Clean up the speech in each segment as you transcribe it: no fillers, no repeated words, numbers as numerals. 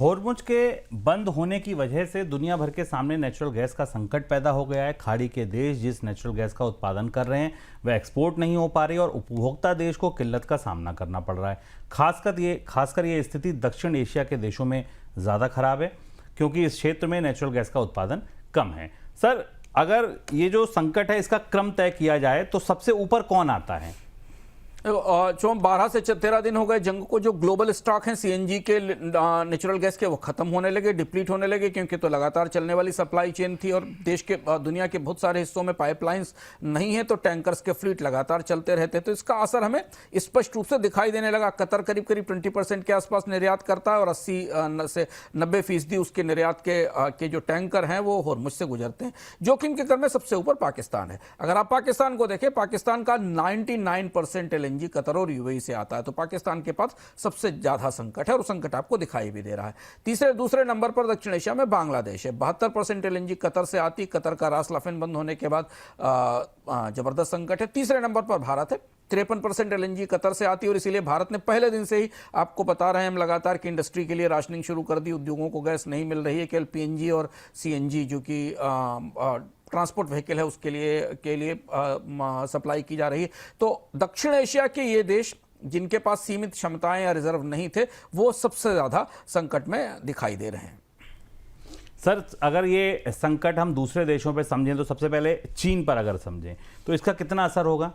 होर्मुज के बंद होने की वजह से दुनिया भर के सामने नेचुरल गैस का संकट पैदा हो गया है। खाड़ी के देश जिस नेचुरल गैस का उत्पादन कर रहे हैं वह एक्सपोर्ट नहीं हो पा रही और उपभोक्ता देश को किल्लत का सामना करना पड़ रहा है। खासकर ये स्थिति दक्षिण एशिया के देशों में ज़्यादा खराब है क्योंकि इस क्षेत्र में नेचुरल गैस का उत्पादन कम है। सर, अगर ये जो संकट है इसका क्रम तय किया जाए तो सबसे ऊपर कौन आता है? जो 12 से 13 दिन हो गए जंग को, जो ग्लोबल स्टॉक हैं सीएनजी के, नेचुरल गैस के, वो खत्म होने लगे, डिप्लीट होने लगे, क्योंकि तो लगातार चलने वाली सप्लाई चेन थी और देश के दुनिया के बहुत सारे हिस्सों में पाइपलाइंस नहीं है, तो टैंकर्स के फ्लीट लगातार चलते रहते। तो इसका असर हमें स्पष्ट रूप से दिखाई देने लगा। कतर करीब 20% के आसपास निर्यात करता है और 80 से 90% उसके निर्यात के जो टैंकर हैं वो होर्मुज से गुजरते हैं। जोखिम के क्रम में सबसे ऊपर पाकिस्तान है। अगर आप पाकिस्तान को देखें, पाकिस्तान का 99% LNG कतर और यूएई से आता है, तो पाकिस्तान के पास सबसे ज्यादा संकट है और संकट आपको दिखाई भी दे रहा है। दूसरे नंबर पर दक्षिण एशिया में बांग्लादेश है। 72% LNG कतर से आती। कतर का रास लाफेन बंद होने के बाद जबरदस्त संकट है। तीसरे नंबर पर भारत है। 53% LNG कतर से आती है और इसीलिए भारत ने पहले दिन से ही, आपको बता रहे हैं हम लगातार, कि इंडस्ट्री के लिए राशनिंग शुरू कर दी। उद्योगों को गैस नहीं मिल रही है। केवल PNG और CNG जो कि ट्रांसपोर्ट व्हीकल है उसके लिए सप्लाई की जा रही है। तो दक्षिण एशिया के ये देश जिनके पास सीमित क्षमताएं या रिजर्व नहीं थे, वो सबसे ज्यादा संकट में दिखाई दे रहे हैं। सर, अगर ये संकट हम दूसरे देशों पे समझें तो सबसे पहले चीन पर अगर समझें तो इसका कितना असर होगा?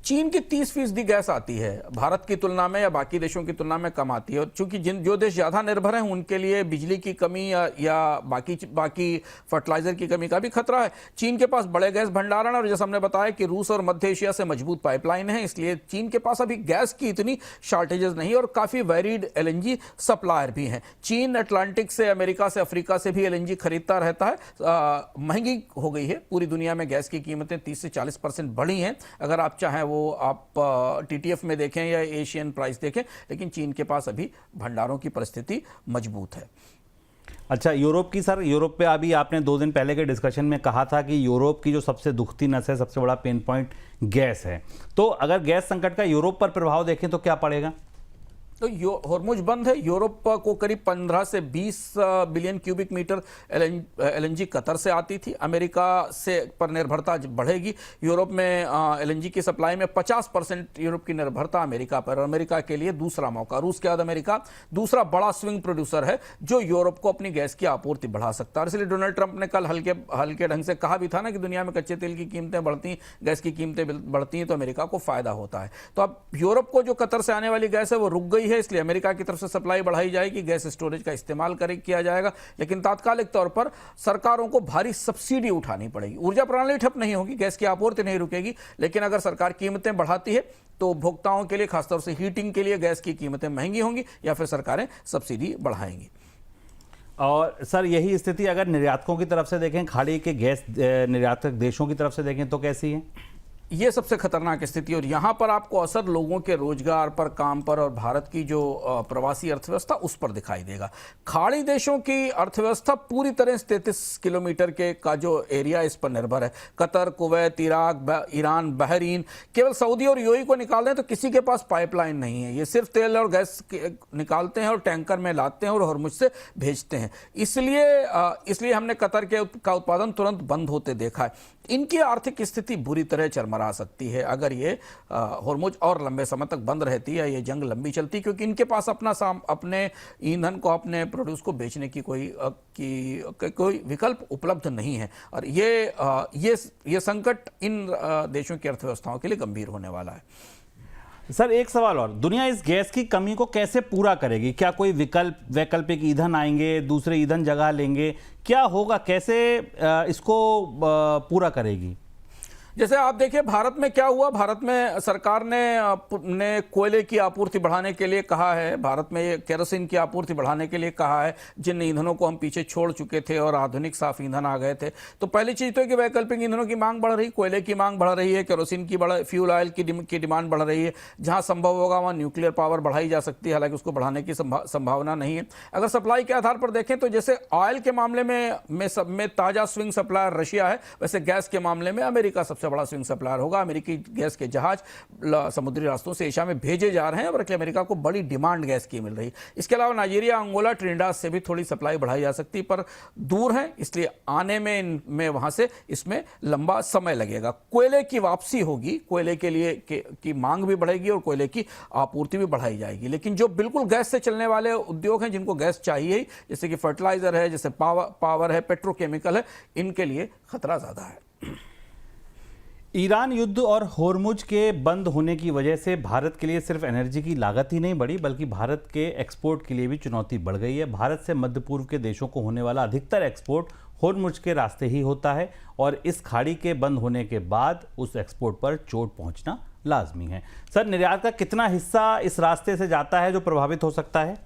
चीन की 30% गैस आती है, भारत की तुलना में या बाकी देशों की तुलना में कम आती है। और चूंकि जो देश ज़्यादा निर्भर हैं उनके लिए बिजली की कमी या बाकी फर्टिलाइजर की कमी का भी खतरा है। चीन के पास बड़े गैस भंडारण, और जैसे हमने बताया कि रूस और मध्य एशिया से मजबूत पाइपलाइन है, इसलिए चीन के पास अभी गैस की इतनी शॉर्टेजेस नहीं और काफ़ी वेरिड LNG सप्लायर भी हैं। चीन अटलांटिक से, अमेरिका से, अफ्रीका से भी LNG खरीदता रहता है। महंगी हो गई है पूरी दुनिया में, गैस की कीमतें 30 से 40% बढ़ी हैं। अगर आप चाहें वो आप TTF में देखें या एशियन प्राइस देखें, लेकिन चीन के पास अभी भंडारों की परिस्थिति मजबूत है। अच्छा, यूरोप की सर, यूरोप पे अभी आपने 2 दिन पहले के डिस्कशन में कहा था कि यूरोप की जो सबसे दुखती नस है, सबसे बड़ा पेन पॉइंट गैस है। तो अगर गैस संकट का यूरोप पर प्रभाव देखें तो क्या पड़ेगा? तो होर्मुज बंद है। यूरोप को करीब 15 से 20 billion cubic metre LNG Qatar से आती थी। अमेरिका से पर निर्भरता बढ़ेगी। यूरोप में LNG की सप्लाई में 50% यूरोप की निर्भरता अमेरिका पर, और अमेरिका के लिए दूसरा मौका। रूस के बाद अमेरिका दूसरा बड़ा स्विंग प्रोड्यूसर है जो यूरोप को अपनी गैस की आपूर्ति बढ़ा सकता है। इसलिए डोनाल्ड ट्रंप ने कल हल्के ढंग से कहा भी था ना कि दुनिया में कच्चे तेल की कीमतें बढ़ती, गैस की कीमतें बढ़ती हैं तो अमेरिका को फायदा होता है। तो अब यूरोप को जो कतर से आने वाली गैस है वो रुक गई है, इसलिए अमेरिका की तरफ से सप्लाई बढ़ाई जाएगी, गैस स्टोरेज का इस्तेमाल किया जाएगा। लेकिन तात्कालिक तौर पर सरकारों को भारी सब्सिडी उठानी पड़ेगी। ऊर्जा प्रणाली ठप नहीं होगी, गैस की आपूर्ति नहीं रुकेगी, लेकिन अगर सरकार कीमतें बढ़ाती है तो उपभोक्ताओं के लिए, खासतौर से हीटिंग के लिए, गैस की कीमतें महंगी होंगी या फिर सरकारें सब्सिडी बढ़ाएंगी। और सर, यही स्थिति अगर निर्यातकों की तरफ से देखें, खाड़ी के गैस निर्यातक देशों की तरफ से देखें तो कैसी है? ये सबसे खतरनाक स्थिति, और यहाँ पर आपको असर लोगों के रोजगार पर, काम पर, और भारत की जो प्रवासी अर्थव्यवस्था उस पर दिखाई देगा। खाड़ी देशों की अर्थव्यवस्था पूरी तरह 33 किलोमीटर का जो एरिया इस पर निर्भर है। Qatar, Kuwait, Iraq, Iran, Bahrain, केवल सऊदी और यूएई को निकाल दें तो किसी के पास पाइपलाइन नहीं है। ये सिर्फ तेल और गैस निकालते हैं और टैंकर में लाते हैं और होर्मुज से भेजते हैं। इसलिए हमने कतर का उत्पादन तुरंत बंद होते देखा है। इनकी आर्थिक स्थिति बुरी तरह चरमरा सकती है अगर ये होर्मुज और लंबे समय तक बंद रहती है, ये जंग लंबी चलती, क्योंकि इनके पास अपने ईंधन को, अपने प्रोड्यूस को बेचने की कोई विकल्प उपलब्ध नहीं है। और ये संकट इन देशों की अर्थव्यवस्थाओं के लिए गंभीर होने वाला है। सर, एक सवाल और, दुनिया इस गैस की कमी को कैसे पूरा करेगी? क्या कोई वैकल्पिक ईंधन आएंगे, दूसरे ईंधन जगह लेंगे? क्या होगा, कैसे इसको पूरा करेगी? जैसे आप देखिए भारत में क्या हुआ। भारत में सरकार ने कोयले की आपूर्ति बढ़ाने के लिए कहा है, भारत में केरोसिन की आपूर्ति बढ़ाने के लिए कहा है, जिन ईंधनों को हम पीछे छोड़ चुके थे और आधुनिक साफ ईंधन आ गए थे। तो पहली चीज तो है कि वैकल्पिक ईंधनों की मांग बढ़ रही, कोयले की मांग बढ़ रही है, केरोसिन की फ्यूल ऑयल की डिमांड बढ़ रही है। जहां संभव होगा वहां न्यूक्लियर पावर बढ़ाई जा सकती है, हालांकि उसको बढ़ाने की संभावना नहीं है। अगर सप्लाई के आधार पर देखें तो जैसे ऑयल के मामले में ताजा स्विंग सप्लायर रशिया है, वैसे गैस के मामले में अमेरिका सबसे सबसे बड़ा स्विंग सप्लायर होगा। अमेरिकी गैस के जहाज समुद्री रास्तों से एशिया में भेजे जा रहे हैं, बल्कि अमेरिका को बड़ी डिमांड गैस की मिल रही है। इसके अलावा नाइजीरिया, अंगोला, ट्रिनिडाद से भी थोड़ी सप्लाई बढ़ाई जा सकती है, पर दूर है, इसलिए आने में वहां से इसमें लंबा समय लगेगा। कोयले की वापसी होगी, कोयले के लिए की मांग भी बढ़ेगी और कोयले की आपूर्ति भी बढ़ाई जाएगी। लेकिन जो बिल्कुल गैस से चलने वाले उद्योग हैं, जिनको गैस चाहिए ही, जैसे कि फर्टिलाइजर है, जैसे पावर है, पेट्रोकेमिकल है, इनके लिए खतरा ज्यादा है। ईरान युद्ध और होर्मुज के बंद होने की वजह से भारत के लिए सिर्फ एनर्जी की लागत ही नहीं बढ़ी, बल्कि भारत के एक्सपोर्ट के लिए भी चुनौती बढ़ गई है। भारत से मध्य पूर्व के देशों को होने वाला अधिकतर एक्सपोर्ट होर्मुज के रास्ते ही होता है और इस खाड़ी के बंद होने के बाद उस एक्सपोर्ट पर चोट पहुंचना लाजमी है। सर, निर्यात का कितना हिस्सा इस रास्ते से जाता है जो प्रभावित हो सकता है?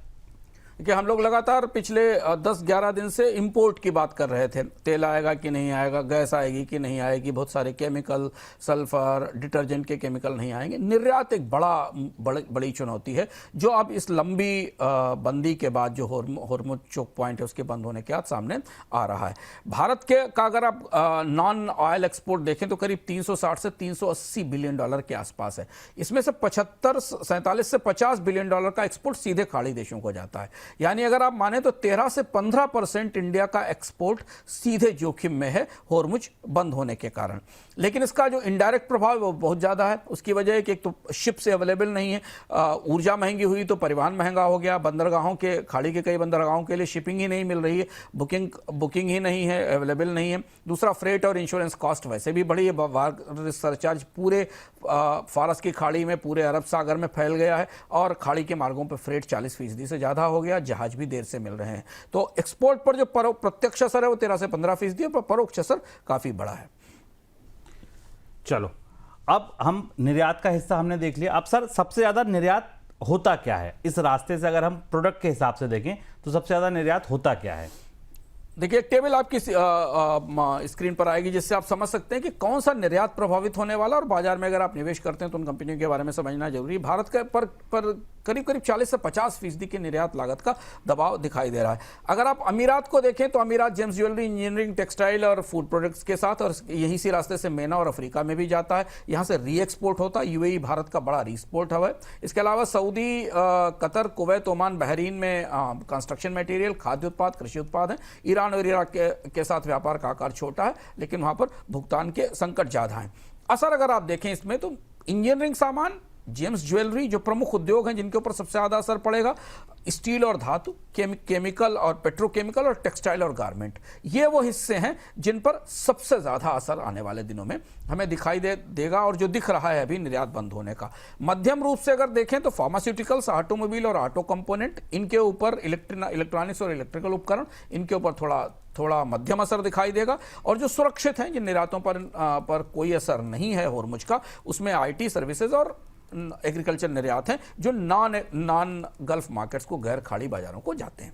कि हम लोग लगातार पिछले 10-11 दिन से इंपोर्ट की बात कर रहे थे। तेल आएगा कि नहीं आएगा, गैस आएगी कि नहीं आएगी, बहुत सारे केमिकल, सल्फर, डिटर्जेंट के केमिकल नहीं आएंगे। निर्यात एक बड़ी चुनौती है, जो अब इस लंबी बंदी के बाद, जो होर्मुज चोक पॉइंट है उसके बंद होने के बाद सामने आ रहा है। भारत के का अगर आप नॉन ऑयल एक्सपोर्ट देखें तो करीब 360 से 380 बिलियन डॉलर के आसपास है। इसमें से 47 से 50 बिलियन डॉलर का एक्सपोर्ट सीधे खाड़ी देशों को जाता है। यानी अगर आप माने तो 13 से 15% इंडिया का एक्सपोर्ट सीधे जोखिम में है होर्मुज बंद होने के कारण। लेकिन इसका जो इनडायरेक्ट प्रभाव है वो बहुत ज्यादा है। उसकी वजह है कि एक तो शिप से अवेलेबल नहीं है, ऊर्जा महंगी हुई तो परिवहन महंगा हो गया, बंदरगाहों के, खाड़ी के कई बंदरगाहों के लिए शिपिंग ही नहीं मिल रही है, बुकिंग ही नहीं है, अवेलेबल नहीं है। दूसरा, फ्रेट और इंश्योरेंस कॉस्ट वैसे भी बढ़ी है। सरचार्ज पूरे फारस की खाड़ी में, पूरे अरब सागर में फैल गया है और खाड़ी के मार्गों पर फ्रेट 40% से ज्यादा हो गया, जहाज भी देर से मिल रहे हैं। तो एक्सपोर्ट पर जो प्रत्यक्ष असर है वो 13 से 15% है, पर परोक्ष असर काफी बड़ा है। चलो, अब हम निर्यात का हिस्सा हमने देख लिया। अब सर, सबसे ज्यादा निर्यात होता क्या है इस रास्ते से? अगर हम प्रोडक्ट के हिसाब से देखें तो सबसे ज्यादा निर्यात होता क्या है? देखिए, एक टेबल आपकी स्क्रीन पर आएगी, जिससे आप समझ सकते हैं कि कौन सा निर्यात प्रभावित होने वाला, और बाजार में अगर आप निवेश करते हैं तो उन कंपनियों के बारे में समझना जरूरी है। भारत के पर करीब 40 से 50% की निर्यात लागत का दबाव दिखाई दे रहा है। अगर आप अमीरात को देखें तो अमीरात जेम्स ज्वेलरी, इंजीनियरिंग, टेक्सटाइल और फूड प्रोडक्ट्स के साथ, और यहीं से रास्ते से मेना और अफ्रीका में भी जाता है। यहाँ से री एक्सपोर्ट होता है। यूएई भारत का बड़ा री एक्सपोर्ट हब है। इसके अलावा Saudi, Qatar, Kuwait, Oman, Bahrain में कंस्ट्रक्शन मटेरियल, खाद्य उत्पाद, कृषि उत्पाद है। ईरान और इराक के साथ व्यापार का आकार छोटा है, लेकिन वहां पर भुगतान के संकट ज्यादा हैं। असर अगर आप देखें इसमें तो इंजीनियरिंग सामान, जेम्स ज्वेलरी जो प्रमुख उद्योग हैं जिनके ऊपर सबसे ज्यादा असर पड़ेगा, स्टील और धातु, केमिकल और पेट्रोकेमिकल, और टेक्सटाइल और गारमेंट, ये वो हिस्से हैं जिन पर सबसे ज्यादा असर आने वाले दिनों में हमें दिखाई देगा, और जो दिख रहा है अभी निर्यात बंद होने का। मध्यम रूप से अगर देखें तो फार्मास्यूटिकल्स, ऑटोमोबाइल और ऑटो कंपोनेंट, इनके ऊपर इलेक्ट्रॉनिक्स और इलेक्ट्रिकल उपकरण, इनके ऊपर थोड़ा मध्यम असर दिखाई देगा। और जो सुरक्षित हैं, जिन निर्यातों पर कोई असर नहीं है होर्मुज का, उसमें आईटी सर्विसेज और एग्रीकल्चर निर्यात हैं, जो नॉन गल्फ मार्केट्स को, गैर खाड़ी बाजारों को जाते हैं।